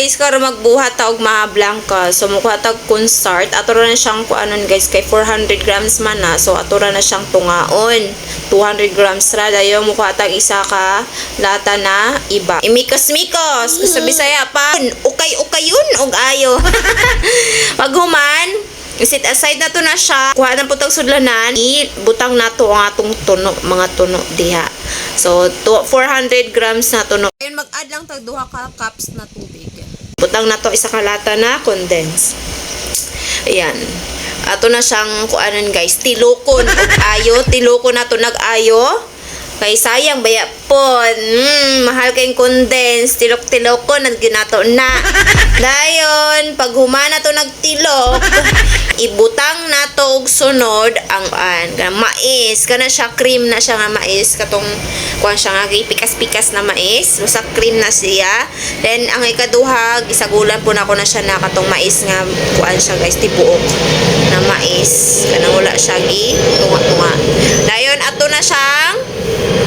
guys, karon magbuhat ta og mga blanca. So mukha tag cornstarch. Ato ra na siyang kuanon guys kay 400 grams man na. So ato ra na siyang tungaon. 200 grams ra dayo mukha tag isa ka lata na iba. Imikos-mikos. Sa Bisaya pa, ukay-ukayon og ayo. Paghuman, isit aside na to na siya. Kuha na putang sudlanan. Ibutang na to ang atong tuno, mga tuno diha. So 400 grams na tuno. Ayun, mag-add lang tag duha ka cups na tubig. Butang na to isa ka lata na condense. Ayan. Ato na siyang kuanan guys, tilokon og ayo, tilokon na to nag-ayo. Kay sayang baya pon. Mahal kayong condense, tilok-tilokon nag ginato na. Dayon, pag humana to nagtilok, ibutang na to og sunod ang mais. Kana siya cream na siya nga mais katong kuan siya nga pikas-pikas na mais. Basta cream na siya. Then ang ikaduha gisagulan po nako na siya na katong mais nga kuan siya guys tibuok na mais. Kanang wala siya gi tunga-tunga. Dayon ato na siyang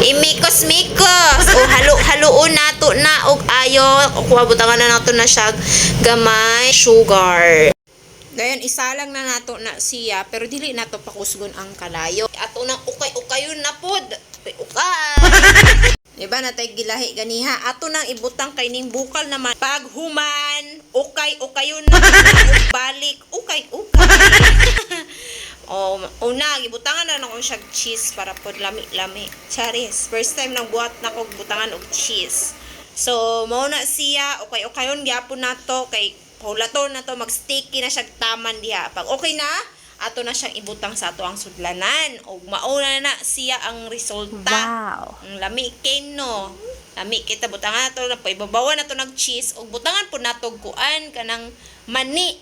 imikos-mikos o halo-haloon nato na og ayo kuha butangan na nato na siya gamay sugar. Dayon isa lang na nato na siya pero dili nato pakusgon ang kalayo. Ato nang ukay-ukayon na pod. Ukay. Diba natay gilahi ganiha. Ato nang ibutang kay ning bukal naman. Pag human, ukay-ukayon na balik ukay-ukay. Una, gibutangan na akong siya cheese para pod lami-lami. Charis, first time nang buhat na kog butangan og cheese. So, mao na siya, okay-okayon gyapon nato kay hulaton na to, mag-sticky na siya taman diha. Pag okay na, ato na siyang ibutang sa ato ang sudlanan. O mauna na siya ang resulta. Wow. Ang lami kay no. Lami kita butangan nato na po ibabawan nato nag cheese og butangan po nato kuan kanang mani.